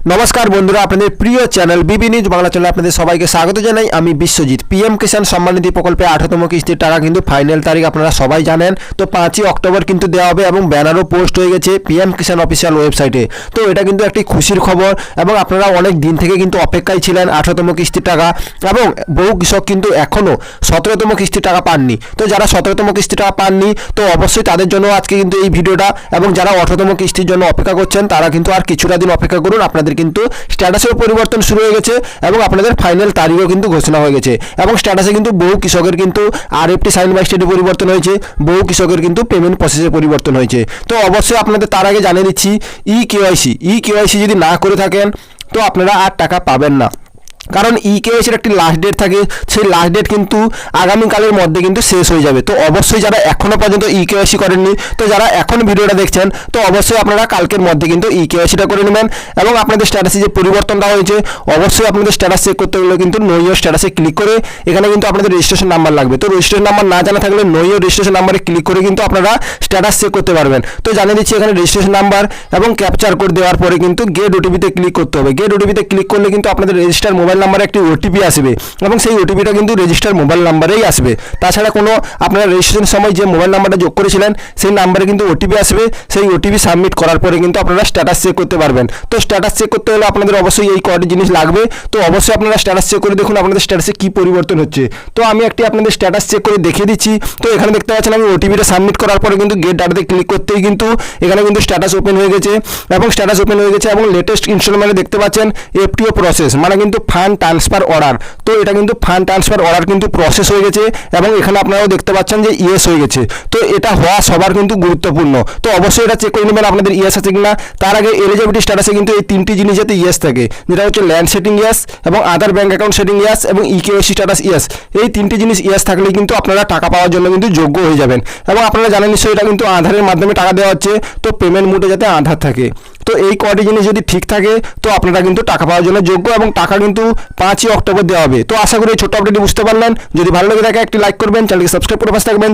নমস্কার বন্ধুরা, আপনাদের প্রিয় চ্যানেল বিবি নিউজ বাংলা চ্যানেলে আপনাদের সবাইকে স্বাগত জানাই। আমি বিশ্বজিৎ। পিএম কিষাণ সম্মান নিধি প্রকল্পে 18তম কিস্তির টাকা কিন্তু ফাইনাল তারিখ আপনারা সবাই জানেন। তো 5ই অক্টোবর কিন্তু দেওয়া হবে এবং ব্যানারও পোস্ট হয়ে গেছে পিএম কিষাণ অফিসিয়াল ওয়েবসাইটে। তো এটা কিন্তু একটি খুশির খবর এবং আপনারা অনেক দিন থেকে কিন্তু অপেক্ষায় ছিলেন 18তম কিস্তির টাকা, এবং বহু কৃষক কিন্তু এখনও 17তম কিস্তির টাকা পাননি। তো যারা 17তম কিস্তির টাকা পাননি, তো অবশ্যই তাদের জন্য আজকে কিন্তু এই ভিডিওটা, এবং যারা 18তম কিস্তির জন্য অপেক্ষা করছেন তারা কিন্তু আর কিছুটা দিন অপেক্ষা করুন। আপনাদের কিন্তু স্ট্যাটাসের পরিবর্তন শুরু হয়ে গেছে এবং আপনাদের ফাইনাল তারিখও কিন্তু ঘোষণা হয়ে গেছে। এবং স্ট্যাটাসে কিন্তু বহু কৃষকের কিন্তু আরএফটি সাইন বাই স্টেটে পরিবর্তন হয়েছে, বহু কৃষকের কিন্তু পেমেন্ট প্রসেসে পরিবর্তন হয়েছে। তো অবশ্যই আপনাদের তার আগে জানিয়ে দিচ্ছি, ই কেওয়াইসি যদি না করে থাকেন তো আপনারা আর টাকা পাবেন না। কারণ ইকেওয়াইসির একটি লাস্ট ডেট থাকে, সেই লাস্ট ডেট কিন্তু আগামীকালের মধ্যে কিন্তু শেষ হয়ে যাবে। তো অবশ্যই যারা এখনও পর্যন্ত ইকেওয়াইসি করেননি, তো যারা এখন ভিডিওটা দেখছেন, তো অবশ্যই আপনারা কালকের মধ্যে কিন্তু ইকেওয়াইসিটা করে নেবেন। এবং আপনাদের স্ট্যাটাসে যে পরিবর্তনটা হয়েছে, অবশ্যই আপনাদের স্ট্যাটাস চেক করতে গেলে কিন্তু নো ইয়োর স্ট্যাটাসে ক্লিক করে এখানে কিন্তু আপনাদের রেজিস্ট্রেশন নাম্বার লাগবে। তো রেজিস্ট্রেশন নাম্বার না জানা থাকলে নো ইয়োর রেজিস্ট্রেশন নাম্বারে ক্লিক করে কিন্তু আপনারা স্ট্যাটাস চেক করতে পারবেন। তো জানিয়ে দিচ্ছি, এখানে রেজিস্ট্রেশন নাম্বার এবং ক্যাপচার কোড দেওয়ার পরে কিন্তু গেট ওটিপিতে ক্লিক করতে হবে। গেট ওটিপিতে ক্লিক করলে কিন্তু আপনাদের রেজিস্টার মোবাইল নাম্বারে একটি ওটিপি আসবে এবং সেই ওটিপিটা কিন্তু রেজিস্টার মোবাইল নাম্বারেই আসবে। তাছাড়া কোনো আপনারা রেজিস্ট্রেশনের সময় যে মোবাইল নাম্বারটা যোগ করেছিলেন সেই নাম্বারে কিন্তু ওটিপি আসবে। সেই ওটিপি সাবমিট করার পরে কিন্তু আপনারা স্ট্যাটাস চেক করতে পারবেন। তো স্ট্যাটাস চেক করতে হলে আপনাদের অবশ্যই এই কয়টি জিনিস লাগবে। তো অবশ্যই আপনারা স্ট্যাটাস চেক করে দেখুন আপনাদের স্ট্যাটাসে কী পরিবর্তন হচ্ছে। তো আমি একটি আপনাদের স্ট্যাটাস চেক করে দেখিয়ে দিচ্ছি। তো এখানে দেখতে পাচ্ছেন আমি ওটিপিটা সাবমিট করার পরে কিন্তু গেট ডাটাতে ক্লিক করতেই কিন্তু এখানে কিন্তু স্ট্যাটাস ওপেন হয়ে গেছে এবং লেটেস্ট ইনস্টলমেন্টে দেখতে পাচ্ছেন এফটিও প্রসেস, মানে কিন্তু ফান্ড ট্রান্সফার অর্ডার। তো এটা কিন্তু ফান্ড ট্রান্সফার অর্ডার কিন্তু প্রসেস হয়ে গেছে এবং এখানে আপনারাও দেখতে পাচ্ছেন যে ইয়েস হয়ে গেছে। তো এটা হওয়া সবার কিন্তু গুরুত্বপূর্ণ। তো অবশ্যই এটা চেক করে নেবেন আপনাদের ইয়েস আছে কিনা। তার আগে এলিজিবিলিটি স্ট্যাটাসে কিন্তু এই তিনটি জিনিস যাতে ইয়েস থাকে, যেটা হচ্ছে ল্যান্ড সেটিং ইয়েস এবং আদার ব্যাঙ্ক অ্যাকাউন্ট সেটিং ইয়েস এবং ইকেওয়াইসি স্ট্যাটাস ইয়েস। এই তিনটি জিনিস ইয়েস থাকলেই কিন্তু আপনারা টাকা পাওয়ার জন্য কিন্তু যোগ্য হয়ে যাবেন। এবং আপনারা জানেন নিশ্চয়ই এটা কিন্তু আধারের মাধ্যমে টাকা দেওয়া হচ্ছে। তো পেমেন্ট মোডে যাতে আধার থাকে, তো এই কয়টি জিনিস যদি ঠিক থাকে তো আপনারা কিন্তু টাকা পাওয়ার জন্য যোগ্য, এবং টাকা কিন্তু 5ই অক্টোবর দেওয়া হবে। তো আশা করি এই ছোট্ট আপডেটটি বুঝতে পারলেন। যদি ভালো লেগে থাকে একটি লাইক করবেন, চ্যানেলকে সাবস্ক্রাইব করে পাশে থাকবেন।